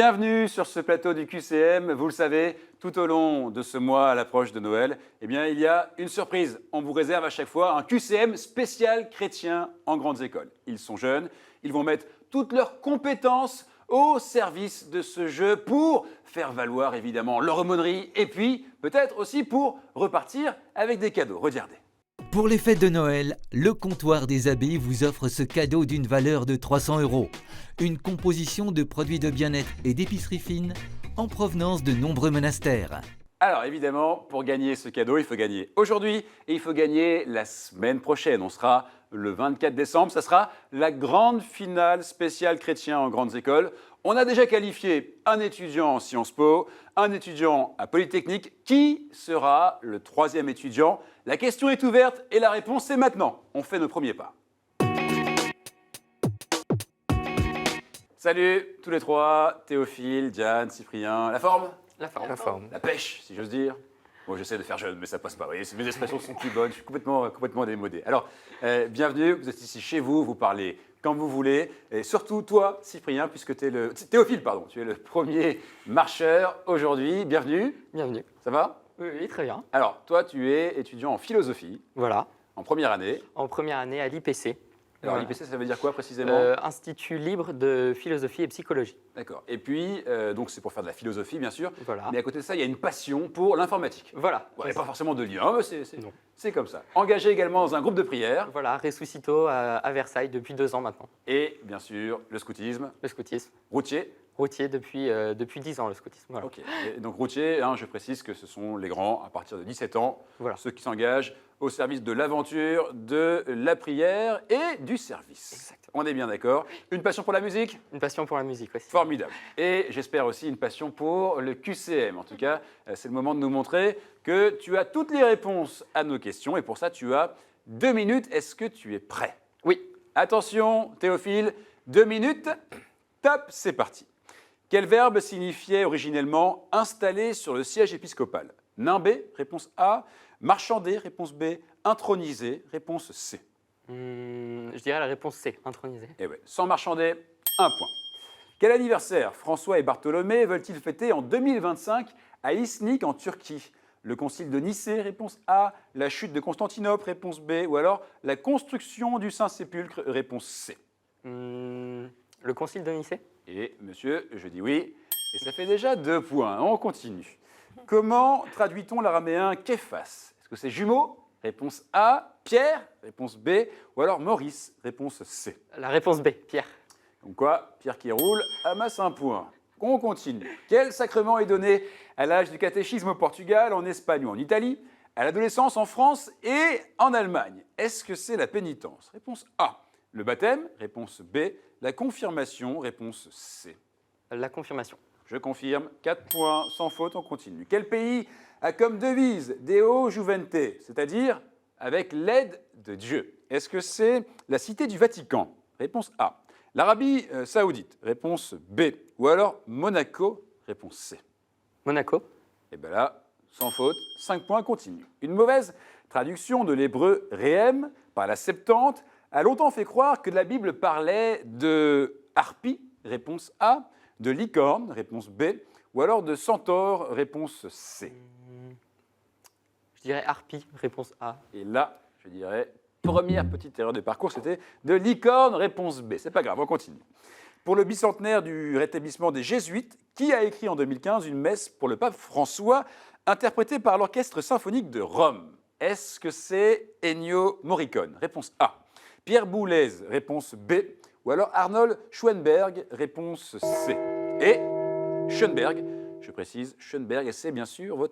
Bienvenue sur ce plateau du QCM. Vous le savez, tout au long de ce mois à l'approche de Noël, il y a une surprise. On vous réserve à chaque fois un QCM spécial chrétien en grandes écoles. Ils sont jeunes, ils vont mettre toutes leurs compétences au service de ce jeu pour faire valoir évidemment leur aumônerie et puis peut-être aussi pour repartir avec des cadeaux. Regardez. Pour les fêtes de Noël, le comptoir des abbés vous offre ce cadeau d'une valeur de 300 €. Une composition de produits de bien-être et d'épicerie fine en provenance de nombreux monastères. Alors évidemment, pour gagner ce cadeau, il faut gagner aujourd'hui et il faut gagner la semaine prochaine. On sera le 24 décembre, ça sera la grande finale spéciale chrétien en grandes écoles. On a déjà qualifié un étudiant en Sciences Po, un étudiant à Polytechnique. Qui sera le troisième étudiant? La question est ouverte et la réponse est maintenant. On fait nos premiers pas. Salut tous les trois, Théophile, Diane, Cyprien. La forme? La forme. La forme. La pêche, si j'ose dire. Bon, j'essaie de faire jeune, mais ça passe pas. Vous voyez, mes expressions sont plus bonnes, je suis complètement démodé. Alors, bienvenue, vous êtes ici chez vous, vous parlez quand vous voulez. Et surtout, toi, Cyprien, puisque tu es le... Théophile, pardon, tu es le premier marcheur aujourd'hui. Bienvenue. Bienvenue. Ça va? Oui, très bien. Alors, toi, tu es étudiant en philosophie, Voilà. en première année. En première année à l'IPC. Alors, Voilà. l'IPC, ça veut dire quoi précisément? Institut libre de philosophie et psychologie. D'accord. Et puis, donc c'est pour faire de la philosophie, bien sûr. Voilà. Mais à côté de ça, il y a une passion pour l'informatique. Voilà. Ouais, pas forcément de lien, mais Non. c'est comme ça. Engagé également dans un groupe de prière. Voilà, Ressuscito à Versailles depuis 2 ans maintenant. Et bien sûr, le scoutisme. Le scoutisme. Routier. Routier depuis 10 ans, le scoutisme. Voilà. Ok. Et donc routier, hein, je précise que ce sont les grands à partir de 17 ans, Voilà. ceux qui s'engagent au service de l'aventure, de la prière et du service. Exactement. On est bien d'accord. Une passion pour la musique? Une passion pour la musique, oui. Formidable. Et j'espère aussi une passion pour le QCM. En tout cas, c'est le moment de nous montrer que tu as toutes les réponses à nos questions. Et pour ça, tu as 2 minutes. Est-ce que tu es prêt? Oui. Attention, Théophile, 2 minutes. Top, c'est parti. Quel verbe signifiait originellement installer sur le siège épiscopal? Nimber, réponse A. Marchander, réponse B. Introniser, réponse C. Je dirais la réponse C, intronisé. Eh ouais, sans marchander, 1 point. Quel anniversaire François et Bartholomé veulent-ils fêter en 2025 à Iznik en Turquie? Le concile de Nicée, réponse A. La chute de Constantinople, réponse B. Ou alors la construction du Saint-Sépulcre, réponse C. Le concile de Nicée? Et monsieur, je dis oui, et ça fait déjà 2 points. On continue. Comment traduit-on l'araméen Képhas? Est-ce que c'est jumeau? Réponse A. Pierre? Réponse B. Ou alors Maurice? Réponse C. La réponse B, Pierre. Donc quoi, Pierre qui roule amasse 1 point. On continue. Quel sacrement est donné à l'âge du catéchisme au Portugal, en Espagne ou en Italie, à l'adolescence en France et en Allemagne? Est-ce que c'est la pénitence? Réponse A. Le baptême? Réponse B. La confirmation? Réponse C. La confirmation. Je confirme, 4 points, sans faute, on continue. Quel pays a comme devise Deo Juvente, c'est-à-dire avec l'aide de Dieu? Est-ce que c'est la cité du Vatican? Réponse A. L'Arabie saoudite? Réponse B. Ou alors Monaco? Réponse C. Monaco. Et bien là, sans faute, 5 points, continue. Une mauvaise traduction de l'hébreu Réhem par la Septante a longtemps fait croire que la Bible parlait de harpie, réponse A, de licorne, réponse B, ou alors de centaure, réponse C. Je dirais harpie, réponse A. Et là, je dirais, première petite erreur de parcours, c'était de licorne, réponse B. C'est pas grave, on continue. Pour le bicentenaire du rétablissement des Jésuites, qui a écrit en 2015 une messe pour le pape François, interprétée par l'Orchestre symphonique de Rome? Est-ce que c'est Ennio Morricone? Réponse A. Pierre Boulez, réponse B. Ou alors Arnold Schoenberg, réponse C. Et Schoenberg, je précise, Schoenberg, et c'est bien sûr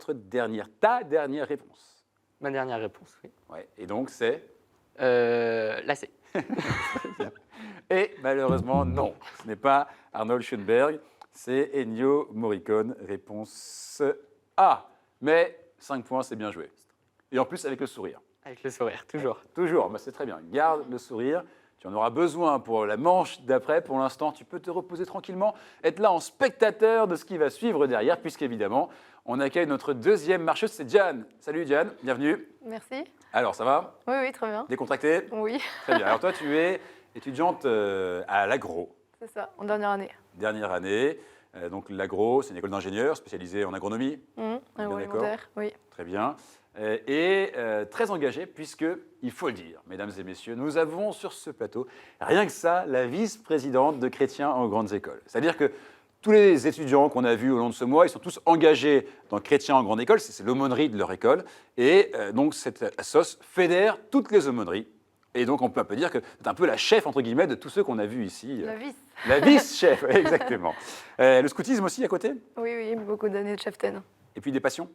ta dernière réponse. Ma dernière réponse, oui. Ouais, et donc c'est... La C. Et malheureusement, non, ce n'est pas Arnold Schoenberg, c'est Ennio Morricone, réponse A. Mais 5 points, c'est bien joué. Et en plus, avec le sourire. Avec le sourire, toujours. Toujours, c'est très bien. Garde le sourire. Tu en auras besoin pour la manche d'après. Pour l'instant, tu peux te reposer tranquillement, être là en spectateur de ce qui va suivre derrière, puisqu'évidemment, on accueille notre deuxième marcheuse, c'est Diane. Salut Diane, bienvenue. Merci. Alors, ça va? Oui, oui, très bien. Décontracté? Oui, Très bien. Alors toi, tu es étudiante à l'agro, c'est ça, en dernière année. dernière année. Donc l'agro, c'est une école d'ingénieurs spécialisée en agronomie. Bien Agroalimentaire, oui. Très bien. Et très engagée, puisqu'il faut le dire, mesdames et messieurs, nous avons sur ce plateau, rien que ça, la vice-présidente de Chrétiens en grandes écoles. C'est-à-dire que tous les étudiants qu'on a vus au long de ce mois, ils sont tous engagés dans Chrétiens en grande école, c'est l'aumônerie de leur école. Et donc cette assoce fédère toutes les aumôneries. Et donc on peut un peu dire que c'est un peu la chef, entre guillemets, de tous ceux qu'on a vus ici. La vice. La vice-chef, exactement. Le scoutisme aussi à côté? Oui, oui, beaucoup d'années de cheftaine. Et puis des passions?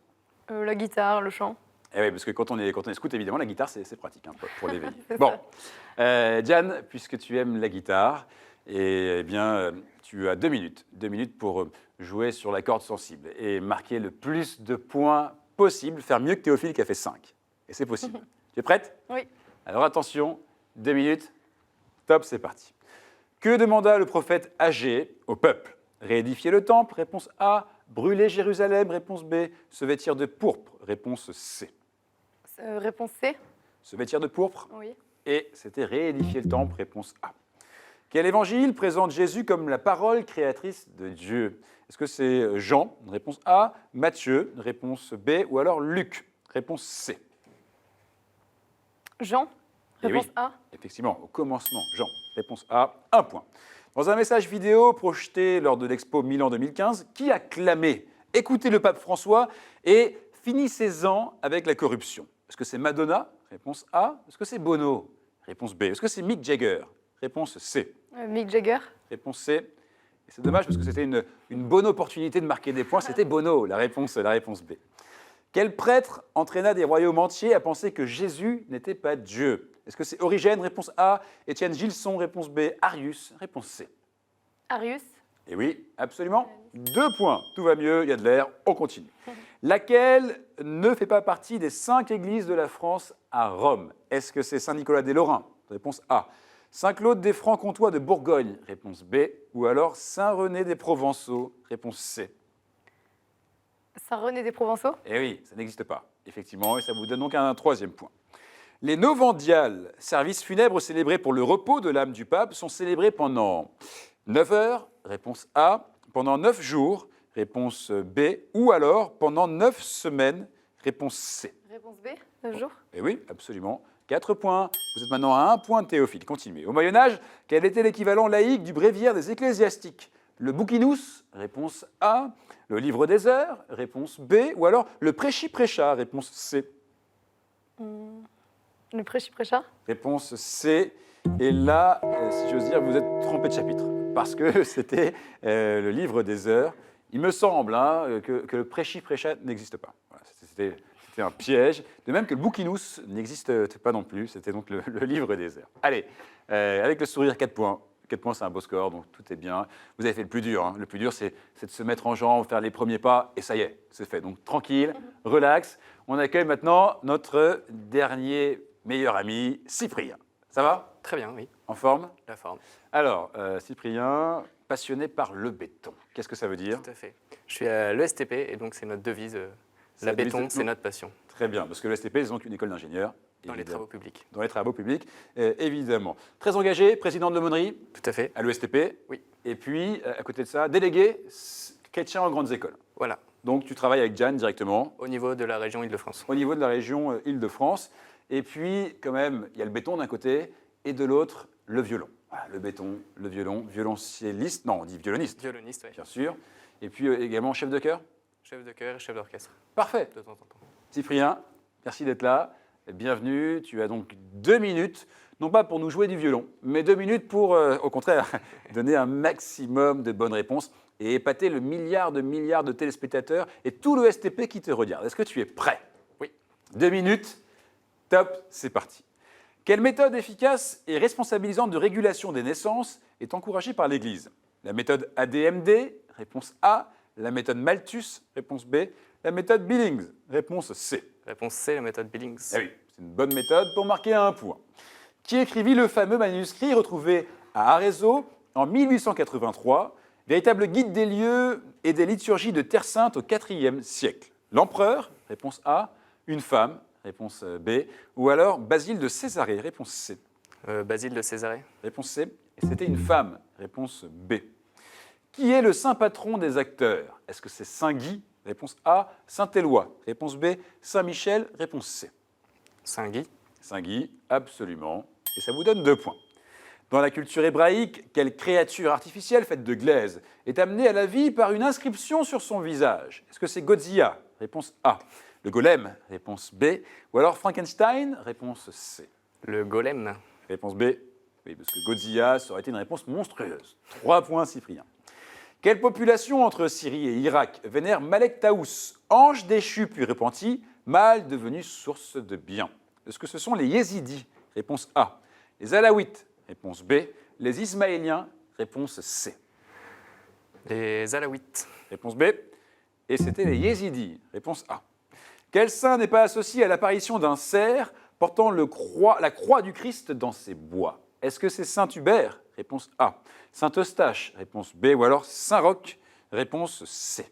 La guitare, le chant. Eh oui, parce que quand on est scout, évidemment, la guitare, c'est pratique pour l'éveil. C'est Bon, Diane, puisque tu aimes la guitare, eh bien, tu as 2 minutes. 2 minutes pour jouer sur la corde sensible et marquer le plus de points possible, faire mieux que Théophile qui a fait 5. Et c'est possible. Tu es prête? Oui. Alors attention, 2 minutes, top, c'est parti. Que demanda le prophète Agé au peuple? Réédifier le temple, réponse A. Brûler Jérusalem, réponse B. Se vêtir de pourpre, réponse C. Réponse C. Se vêtir de pourpre, Oui. et c'était réédifier le temple, réponse A. Quel évangile présente Jésus comme la parole créatrice de Dieu? Est-ce que c'est Jean, réponse A, Matthieu, réponse B, ou alors Luc, réponse C? Jean. Eh Réponse oui. A. Effectivement, au commencement, Jean, réponse A, 1 point. Dans un message vidéo projeté lors de l'Expo Milan 2015, qui a clamé « Écoutez le pape François et finissez-en avec la corruption ». Est-ce que c'est Madonna? Réponse A. Est-ce que c'est Bono? Réponse B. Est-ce que c'est Mick Jagger? Réponse C. Mick Jagger. Réponse C. Et c'est dommage parce que c'était une bonne opportunité de marquer des points. C'était Bono, la réponse B. Quel prêtre entraîna des royaumes entiers à penser que Jésus n'était pas Dieu? Est-ce que c'est Origène? Réponse A. Étienne Gilson? Réponse B. Arius? Réponse C. Arius. Et oui, absolument. 2 points. Tout va mieux, il y a de l'air, on continue. Laquelle ne fait pas partie des 5 églises de la France à Rome? Est-ce que c'est Saint-Nicolas des Lorrains? Réponse A. Saint-Claude des Francs-Comtois de Bourgogne? Réponse B. Ou alors Saint-René des Provençaux? Réponse C. Saint-René des Provençaux. Eh oui, ça n'existe pas, effectivement, et ça vous donne donc un 3e point. Les novendiales, services funèbres célébrés pour le repos de l'âme du pape, sont célébrés pendant 9 heures, réponse A, pendant 9 jours, réponse B, ou alors pendant 9 semaines, réponse C. Réponse B. 9 jours. Eh oui, absolument. 4 points. Vous êtes maintenant à 1 point de Théophile. Continuez. Au Moyen-Âge, quel était l'équivalent laïque du bréviaire des ecclésiastiques? Le bouquinus, réponse A. Le livre des heures, réponse B. Ou alors le prêchi-prêcha, réponse C. Le prêchi-prêcha. Réponse C. Et là, si j'ose dire, vous êtes trompé de chapitre. Parce que c'était le livre des heures. Il me semble que le prêchi-prêcha n'existe pas. Voilà, c'était un piège. De même que le bouquinus n'existe pas non plus. C'était donc le livre des heures. Allez, avec le sourire, 4 points. 4 points, c'est un beau score, donc tout est bien. Vous avez fait le plus dur. Hein. Le plus dur, c'est de se mettre en jambe, faire les premiers pas, et ça y est, c'est fait. Donc tranquille, relax. On accueille maintenant notre dernier meilleur ami, Cyprien. Ça va? Très bien, oui. En forme? La forme. Alors, Cyprien, passionné par le béton. Qu'est-ce que ça veut dire? Tout à fait. Je suis à l'ESTP et donc c'est notre devise. La béton, c'est notre passion. Très bien, parce que le STP, c'est donc une école d'ingénieurs. Dans les travaux publics. Dans les travaux publics, évidemment. Très engagé, président de l'aumônerie. Tout à fait. À l'ESTP. Oui. Et puis, à côté de ça, délégué chrétien en grandes écoles. Voilà. Donc, tu travailles avec Diane directement. Au niveau de la région Île-de-France. Au niveau de la région Île-de-France. Et puis, quand même, il y a le béton d'un côté et de l'autre, le violon. Voilà, le béton, le violon, violoncelliste, non, on dit violoniste. Violoniste, oui. Bien sûr. Et puis également chef de chœur. Chef de chœur et chef d'orchestre. Parfait. De temps en temps. Cyprien, merci d'être là. Bienvenue. Tu as donc 2 minutes, non pas pour nous jouer du violon, mais 2 minutes pour, au contraire, donner un maximum de bonnes réponses et épater le milliard de téléspectateurs et tout le STP qui te regarde. Est-ce que tu es prêt? Oui. 2 minutes, top, c'est parti. Quelle méthode efficace et responsabilisante de régulation des naissances est encouragée par l'Église? La méthode ADMD, réponse A. La méthode Malthus, réponse B. La méthode Billings, réponse C. Réponse C, la méthode Billings. Ah oui, c'est une bonne méthode pour marquer 1 point. Qui écrivit le fameux manuscrit retrouvé à Arezzo en 1883, véritable guide des lieux et des liturgies de Terre Sainte au IVe siècle? L'empereur, réponse A. Une femme, réponse B. Ou alors Basile de Césarée, réponse C. Basile de Césarée. Réponse C. Et c'était une femme, réponse B. Qui est le saint patron des acteurs? Est-ce que c'est Saint Guy? Réponse A. Saint Éloi. Réponse B. Saint Michel. Réponse C. Saint Guy. Saint Guy, absolument. Et ça vous donne 2 points. Dans la culture hébraïque, quelle créature artificielle faite de glaise est amenée à la vie par une inscription sur son visage? Est-ce que c'est Godzilla? Réponse A. Le golem? Réponse B. Ou alors Frankenstein? Réponse C. Le golem. Réponse B. Oui, parce que Godzilla, ça aurait été une réponse monstrueuse. 3 points, Cyprien. Quelle population entre Syrie et Irak vénère Malek Taous, ange déchu puis repenti, mal devenu source de bien? Est-ce que ce sont les Yézidis? Réponse A. Les Alaouites? Réponse B. Les Ismaéliens? Réponse C. Les Alaouites. Réponse B. Et c'était les Yézidis. Réponse A. Quel saint n'est pas associé à l'apparition d'un cerf portant la croix du Christ dans ses bois? Est-ce que c'est Saint Hubert? Réponse A. Saint Eustache? Réponse B. Ou alors Saint Roch? Réponse C.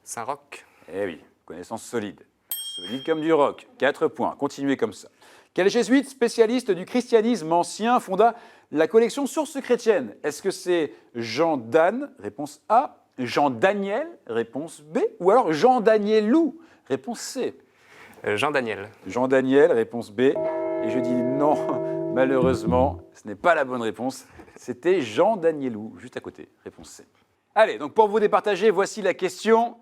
Saint-Roch. Eh oui, connaissance solide. Solide comme du roc. 4 points. Continuez comme ça. Quel jésuite spécialiste du christianisme ancien fonda la collection Sources chrétiennes? Est-ce que c'est Jean Dan? Réponse A. Jean Daniel? Réponse B. Ou alors Jean Danielou? Réponse C. Jean Daniel. Jean Daniel? Réponse B. Et je dis non, malheureusement, ce n'est pas la bonne réponse. C'était Jean Danielou, juste à côté. Réponse C. Allez, donc pour vous départager, voici la question.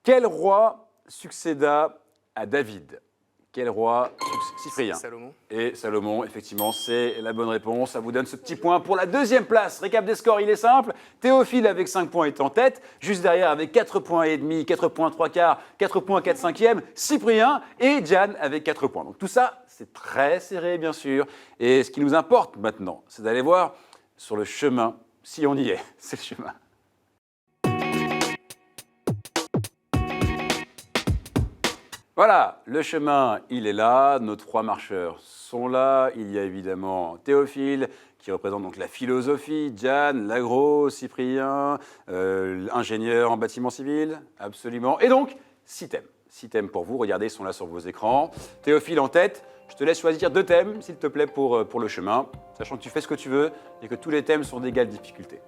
Quel roi succéda à David? Quel roi? Cyprien. Salomon. Et Salomon, effectivement, c'est la bonne réponse. Ça vous donne ce petit point pour la deuxième place. Récap des scores, il est simple. Théophile avec 5 points est en tête. Juste derrière avec 4 points et demi, 4 points 3 quarts, 4 points 4 cinquièmes, Cyprien et Diane avec 4 points. Donc tout ça, c'est très serré, bien sûr. Et ce qui nous importe maintenant, c'est d'aller voir sur le chemin, si on y est, c'est le chemin. Voilà, le chemin, il est là, nos 3 marcheurs sont là. Il y a évidemment Théophile, qui représente donc la philosophie, Diane, l'agro, Cyprien, ingénieur en bâtiment civil, absolument. Et donc, 6 thèmes. 6 thèmes pour vous, regardez, ils sont là sur vos écrans. Théophile en tête, je te laisse choisir 2 thèmes, s'il te plaît, pour le chemin, sachant que tu fais ce que tu veux et que tous les thèmes sont d'égale difficulté.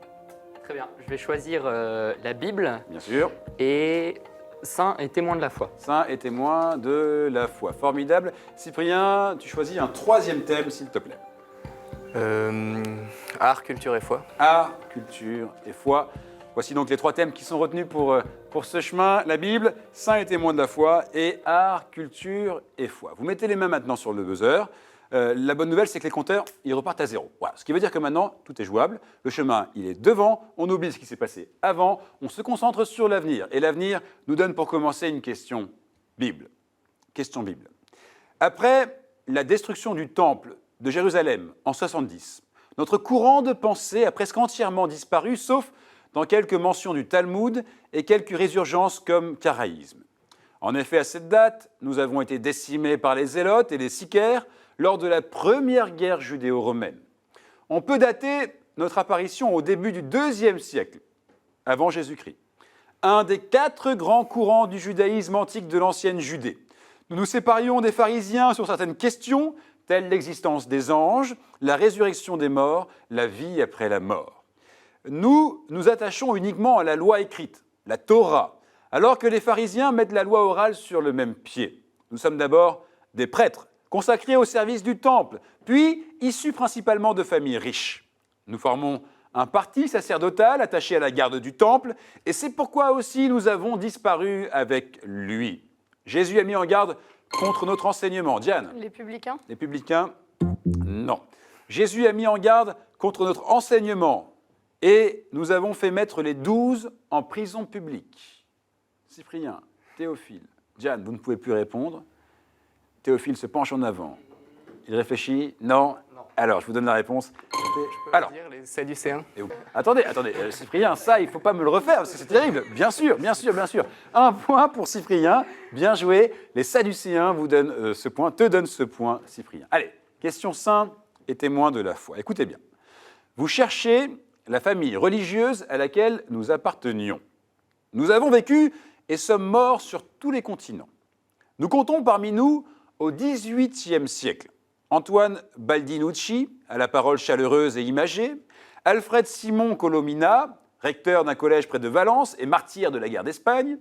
Très bien, je vais choisir la Bible Bien sûr. et saint et témoin de la foi. Saint et témoin de la foi. Formidable. Cyprien, tu choisis un 3e thème, s'il te plaît. Art, culture et foi. Art, culture et foi. Voici donc les 3 thèmes qui sont retenus pour ce chemin. La Bible, saint et témoin de la foi, et art, culture et foi. Vous mettez les mains maintenant sur le buzzer. La bonne nouvelle, c'est que les compteurs, ils repartent à 0. Voilà. Ce qui veut dire que maintenant, tout est jouable. Le chemin, il est devant. On oublie ce qui s'est passé avant. On se concentre sur l'avenir. Et l'avenir nous donne pour commencer une question Bible. Question Bible. Après la destruction du temple de Jérusalem en 70, notre courant de pensée a presque entièrement disparu, sauf dans quelques mentions du Talmud et quelques résurgences comme karaïsme. En effet, à cette date, nous avons été décimés par les Zélotes et les Sicaires lors de la première guerre judéo-romaine. On peut dater notre apparition au début du IIe siècle, avant Jésus-Christ. Un des 4 grands courants du judaïsme antique de l'ancienne Judée. Nous nous séparions des pharisiens sur certaines questions, telles l'existence des anges, la résurrection des morts, la vie après la mort. Nous nous attachons uniquement à la loi écrite, la Torah, alors que les pharisiens mettent la loi orale sur le même pied. Nous sommes d'abord des prêtres, consacrés au service du temple, puis issus principalement de familles riches. Nous formons un parti sacerdotal attaché à la garde du temple, et c'est pourquoi aussi nous avons disparu avec lui. Jésus a mis en garde contre notre enseignement. Diane? Les publicains? Les publicains? Non. Jésus a mis en garde contre notre enseignement, et nous avons fait mettre les 12 en prison publique. Cyprien, Théophile, Diane, vous ne pouvez plus répondre. Théophile se penche en avant. Il réfléchit. Non. Alors, je vous donne la réponse. Je peux dire les Sadducéens. Attendez, Cyprien, ça, il ne faut pas me le refaire, parce que c'est terrible. Bien sûr. 1 point pour Cyprien. Bien joué. Les Sadducéens vous donnent ce point, te donnent ce point, Cyprien. Allez, question saint et témoin de la foi. Écoutez bien. Vous cherchez la famille religieuse à laquelle nous appartenions. Nous avons vécu et sommes morts sur tous les continents. Nous comptons parmi nous au XVIIIe siècle Antoine Baldinucci, à la parole chaleureuse et imagée, Alfred Simon Colomina, recteur d'un collège près de Valence et martyr de la guerre d'Espagne.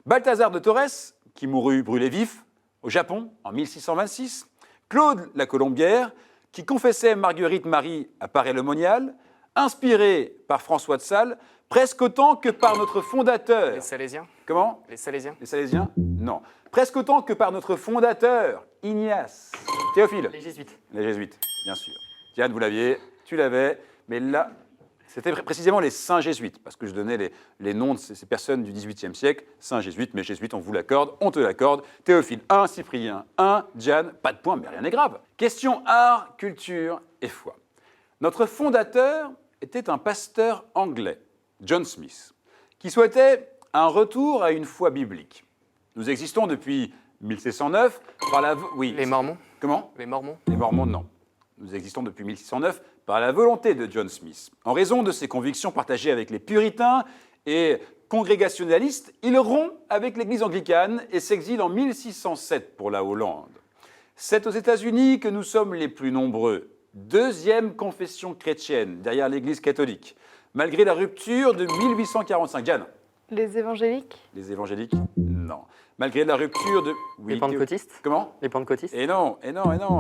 Balthazar de Torres, qui mourut brûlé vif au Japon en 1626. Claude la Colombière, qui confessait Marguerite Marie à Paray-le-Monial, inspiré par François de Sales, presque autant que par notre fondateur. Les Salésiens. Comment? Les Salésiens. Les Salésiens? Non. Presque autant que par notre fondateur, Ignace. Théophile? Les jésuites. Les jésuites, bien sûr. Diane, vous l'aviez, tu l'avais, mais là, c'était précisément les saints jésuites, parce que je donnais les noms de ces personnes du XVIIIe siècle, saints jésuites, mais jésuites, on vous l'accorde, on te l'accorde. Théophile 1, Cyprien 1, Diane, pas de point, mais rien n'est grave. Question art, culture et foi. Notre fondateur était un pasteur anglais, John Smith, qui souhaitait un retour à une foi biblique. Nous existons depuis 1609 par la... Oui. Les Mormons. Comment? Les Mormons. Les Mormons, non. Nous existons depuis 1609 par la volonté de John Smith. En raison de ses convictions partagées avec les puritains et congrégationalistes, il rompt avec l'Église anglicane et s'exile en 1607 pour la Hollande. C'est aux États-Unis que nous sommes les plus nombreux. Deuxième confession chrétienne derrière l'Église catholique. Malgré la rupture de 1845. Diane? Les évangéliques. Les évangéliques? Non. Malgré la rupture de... Oui, Les pentecôtistes. Comment? Les pentecôtistes. Et non,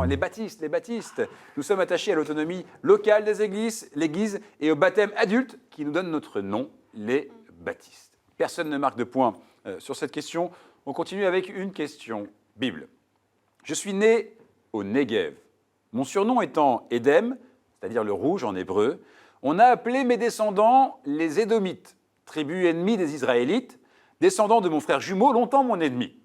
les baptistes. Nous sommes attachés à l'autonomie locale des églises, l'Église et au baptême adulte qui nous donne notre nom, les baptistes. Personne ne marque de point sur cette question. On continue avec une question Bible. Je suis né au Negev. Mon surnom étant Édem, c'est-à-dire le rouge en hébreu, on a appelé mes descendants les Édomites, tribu ennemie des Israélites, descendant de mon frère jumeau, longtemps mon ennemi.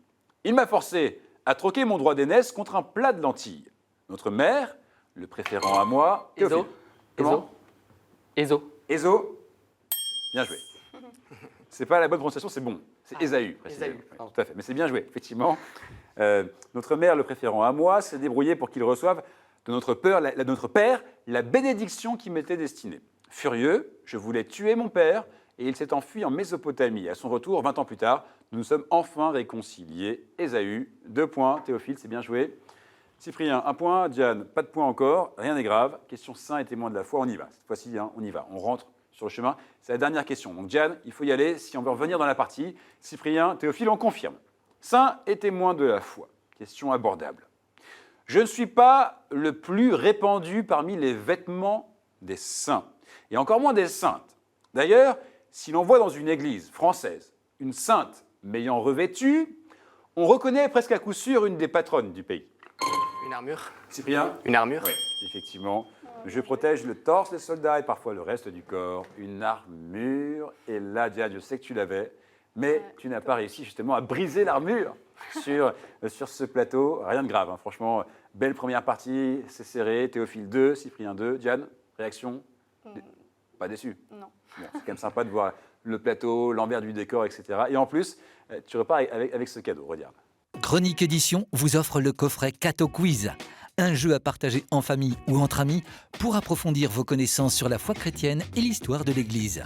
Il m'a forcé à troquer mon droit d'aînesse contre un plat de lentilles. Notre mère, le préférant à moi... Théophile. Comment? Ézo. Ézo. Bien joué. C'est pas la bonne prononciation, c'est bon. C'est Ésaü, précisément. Ésaü, Oui, tout à fait. Mais c'est bien joué, effectivement. Notre mère, le préférant à moi, s'est débrouillée pour qu'il reçoive de notre père la bénédiction qui m'était destinée. Furieux, je voulais tuer mon père et il s'est enfui en Mésopotamie. À son retour, 20 ans plus tard, nous nous sommes enfin réconciliés. Ésaü, 2 points. Théophile, c'est bien joué. Cyprien, 1 point. Diane, pas de point encore. Rien n'est grave. Question saint et témoin de la foi, on y va. Cette fois-ci, on y va. On rentre sur le chemin. C'est la dernière question. Donc Diane, il faut y aller si on veut revenir dans la partie. Cyprien, Théophile, on confirme. Saint et témoin de la foi. Question abordable. Je ne suis pas le plus répandu parmi les vêtements des saints, et encore moins des saintes. D'ailleurs, si l'on voit dans une église française une sainte m'ayant revêtu, on reconnaît presque à coup sûr une des patronnes du pays. Une armure. Cyprien? Une armure. Oui, effectivement. Je protège le torse des soldats et parfois le reste du corps. Une armure. Et là, Diane, je sais que tu l'avais, mais tu n'as pas réussi justement à briser l'armure sur ce plateau. Rien de grave, hein. Franchement, belle première partie, c'est serré. Théophile 2, Cyprien 2. Diane, réaction? Pas déçu? Non. Bon, c'est quand même sympa de voir le plateau, l'envers du décor, etc. Et en plus, tu repars avec ce cadeau, regarde. Chronique Édition vous offre le coffret Cato Quiz, un jeu à partager en famille ou entre amis pour approfondir vos connaissances sur la foi chrétienne et l'histoire de l'Église.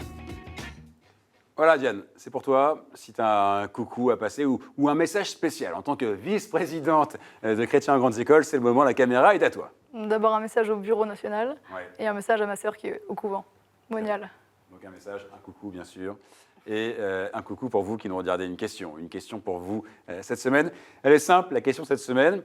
Voilà Diane, c'est pour toi. Si tu as un coucou à passer ou un message spécial en tant que vice-présidente de Chrétiens en grandes écoles, c'est le moment, la caméra est à toi. D'abord un message au bureau national Ouais. et un message à ma sœur qui est au couvent, Monial. Donc un message, un coucou bien sûr. Et un coucou pour vous qui nous regardez, une question pour vous cette semaine. Elle est simple, la question cette semaine,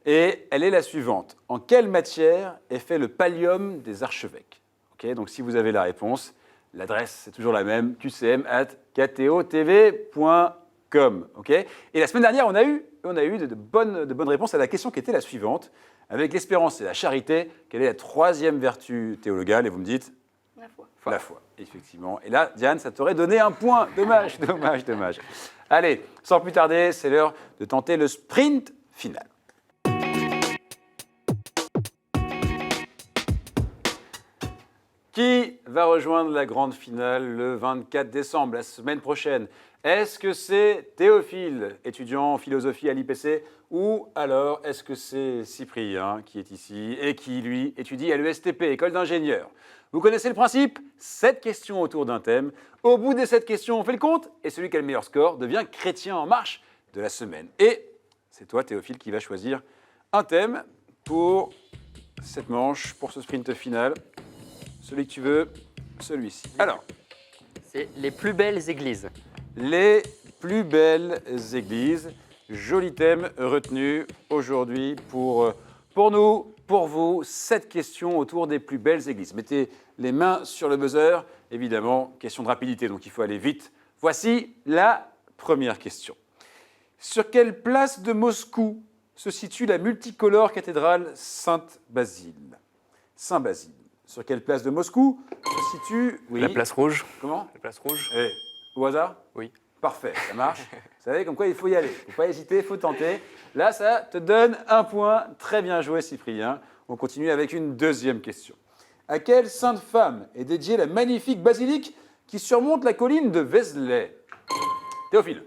et elle est la suivante. En quelle matière est fait le pallium des archevêques? Okay, donc si vous avez la réponse, l'adresse c'est toujours la même, qcm@ktotv.com. Okay, et la semaine dernière, on a eu de bonnes réponses à la question qui était la suivante. Avec l'espérance et la charité, quelle est la troisième vertu théologale? Et vous me dites? La foi. La foi, effectivement. Et là, Diane, ça t'aurait donné un point. Dommage. Allez, sans plus tarder, c'est l'heure de tenter le sprint final. Qui va rejoindre la grande finale le 24 décembre, la semaine prochaine? Est-ce que c'est Théophile, étudiant en philosophie à l'IPC, ou alors est-ce que c'est Cyprien qui est ici et qui, lui, étudie à l'ESTP, École d'ingénieurs? Vous connaissez le principe? 7 questions autour d'un thème. Au bout des 7 questions, on fait le compte et celui qui a le meilleur score devient chrétien en marche de la semaine. Et c'est toi, Théophile, qui va choisir un thème pour cette manche, pour ce sprint final. Celui que tu veux, celui-ci. Alors, C'est les plus belles églises. les plus belles églises. Joli thème retenu aujourd'hui pour nous, pour vous. 7 questions autour des plus belles églises. Mettez les mains sur le buzzer. Évidemment, question de rapidité, donc il faut aller vite. Voici la première question. Sur quelle place de Moscou se situe la multicolore cathédrale Saint-Basile? Saint-Basile. Sur quelle place de Moscou se situe... Oui. La place rouge. Comment? La place rouge. Eh, au hasard? Oui. Parfait, ça marche. Vous savez, comme quoi il faut y aller. Il ne faut pas hésiter, il faut tenter. Là, ça te donne un point. Très bien joué, Cyprien. On continue avec une deuxième question. À quelle sainte femme est dédiée la magnifique basilique qui surmonte la colline de Vézelay? Théophile.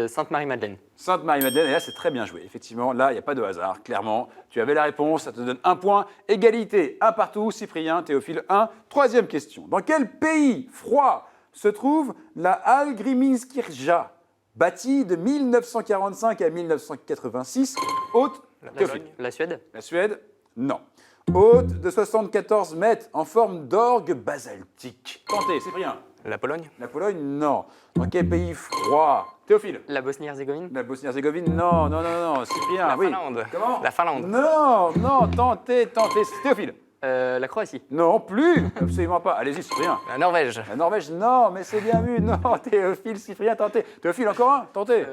Sainte Marie-Madeleine. Sainte Marie-Madeleine, et là, c'est très bien joué. Effectivement, là, il n'y a pas de hasard, clairement. Tu avais la réponse, ça te donne un point. Égalité, un partout. Cyprien, Théophile, 1. Troisième question. Dans quel pays froid se trouve la Allgrímskirkja, bâtie de 1945 à 1986, haute, Théophile. La Suède. La Suède, non. Haute de 74 mètres, en forme d'orgue basaltique. Tentez, Cyprien. La Pologne. La Pologne, non. Dans quel pays froid? Théophile. La Bosnie-Herzégovine. La Bosnie-Herzégovine, non, non, non, non. Cyprien, La oui. Finlande. Comment? La Finlande. Non, non, tentez, tentez. Théophile. La Croatie. Non plus, absolument pas. Allez-y, Cyprien. La Norvège. La Norvège, non, mais c'est bien vu. Non, Théophile, Cyprien, tentez. Théophile, encore un, tentez.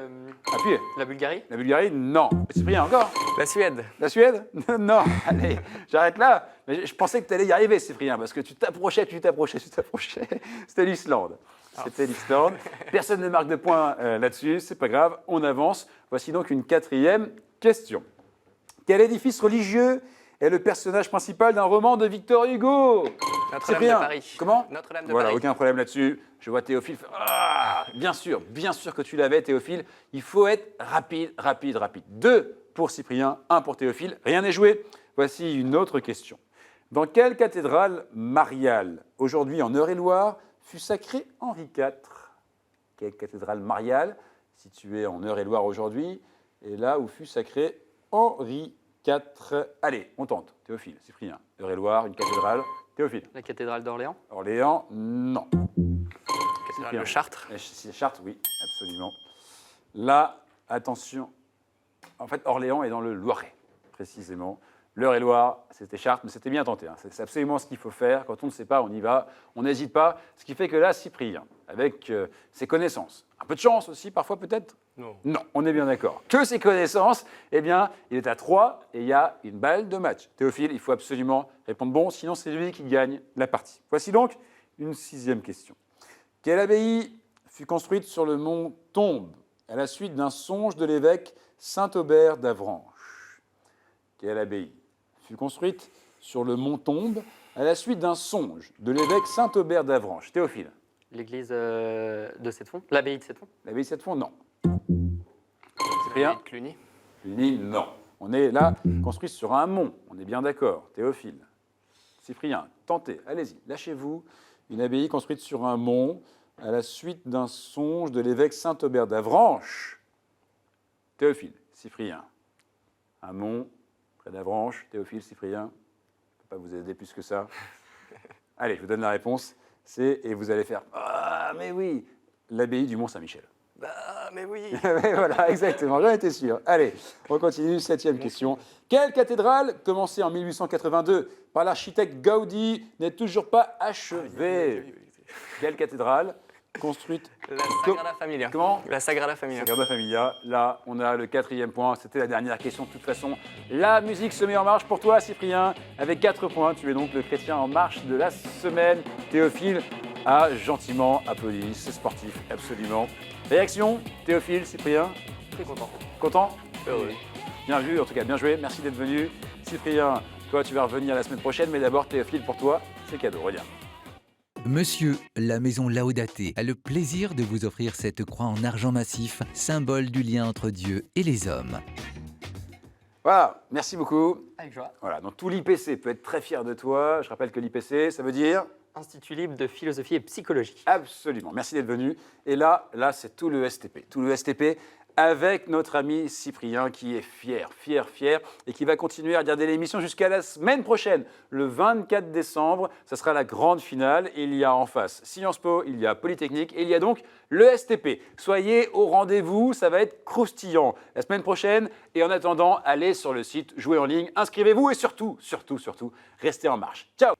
Appuyez. La Bulgarie. La Bulgarie, non. Cyprien, encore. La Suède. La Suède? Non. Allez, j'arrête là. Mais je pensais que tu allais y arriver, Cyprien, parce que tu t'approchais. C'était l'Islande. C'était l'Islande. Personne ne marque de points là-dessus, c'est pas grave, on avance. Voici donc une quatrième question. Quel édifice religieux est le personnage principal d'un roman de Victor Hugo? Notre-Dame Cyprien. de Paris. Comment? Notre-Dame de Voilà, Paris. aucun problème là-dessus. Je vois Théophile. Ah, bien sûr que tu l'avais, Théophile. Il faut être rapide. 2 pour Cyprien, 1 pour Théophile. Rien n'est joué. Voici une autre question. Dans quelle cathédrale mariale, aujourd'hui en Eure-et-Loire, fut sacré Henri IV? Quelle cathédrale mariale, située en Eure-et-Loire aujourd'hui, et là où fut sacré Henri IV? Allez, on tente. Théophile, Cyprien. Eure-et-Loire, une cathédrale. Théophile. La cathédrale d'Orléans. Orléans, non. Cathédrale de Chartres. Chartres, oui, absolument. Là, attention. En fait, Orléans est dans le Loiret, précisément. L'Eure-et-Loire, c'était Chartres, mais c'était bien tenté. Hein. C'est absolument ce qu'il faut faire. Quand on ne sait pas, on y va, on n'hésite pas. Ce qui fait que là, Cyprien, avec ses connaissances, un peu de chance aussi, parfois peut-être. Non. Non, on est bien d'accord. Que ses connaissances, eh bien, il est à 3 et il y a une balle de match. Théophile, il faut absolument répondre bon, sinon c'est lui qui gagne la partie. Voici donc une 6e question. Quelle abbaye fut construite sur le mont Tombe à la suite d'un songe de l'évêque Saint-Aubert d'Avranches? Quelle abbaye fut construite sur le mont Tombe à la suite d'un songe de l'évêque Saint-Aubert d'Avranches? Théophile. L'église de Septfonds. L'abbaye de Septfonds. L'abbaye de Septfonds, non. Cyprien. Cluny. Cluny, non. On est là, construit sur un mont, on est bien d'accord. Théophile. Cyprien, tentez, allez-y, lâchez-vous. Une abbaye construite sur un mont à la suite d'un songe de l'évêque Saint-Aubert d'Avranches. Théophile, Cyprien. Un mont près d'Avranches. Théophile, Cyprien. Je ne peux pas vous aider plus que ça. Allez, je vous donne la réponse. Et vous allez faire « Ah, mais oui !» L'abbaye du Mont-Saint-Michel. Bah, mais oui. Ouais, voilà, exactement, j'en étais sûr. Allez, on continue, 7e question. Quelle cathédrale, commencée en 1882 par l'architecte Gaudi, n'est toujours pas achevée? Quelle cathédrale, construite La Sagrada Familia. Comment? La Sagrada Familia. Sagrada Familia. Là, on a le 4e point. C'était la dernière question. De toute façon, la musique se met en marche pour toi, Cyprien. Avec 4 points, tu es donc le chrétien en marche de la semaine. Théophile a gentiment applaudi. C'est sportif, absolument. Réaction, Théophile, Cyprien? Très content. Content? Heureux. Bien vu, en tout cas, bien joué. Merci d'être venu. Cyprien, toi, tu vas revenir la semaine prochaine. Mais d'abord, Théophile, pour toi, c'est cadeau. Regarde. Monsieur, la maison Laudate a le plaisir de vous offrir cette croix en argent massif, symbole du lien entre Dieu et les hommes. Voilà, merci beaucoup. Avec joie. Voilà, donc tout l'IPC peut être très fier de toi. Je rappelle que l'IPC, ça veut dire... Institut libre de philosophie et psychologie. Absolument, merci d'être venu. Et là c'est tout le STP. Tout le STP avec notre ami Cyprien qui est fier et qui va continuer à regarder l'émission jusqu'à la semaine prochaine. Le 24 décembre, ça sera la grande finale. Il y a en face Sciences Po, il y a Polytechnique et il y a donc le STP. Soyez au rendez-vous, ça va être croustillant la semaine prochaine. Et en attendant, allez sur le site, jouez en ligne, inscrivez-vous et surtout, restez en marche. Ciao!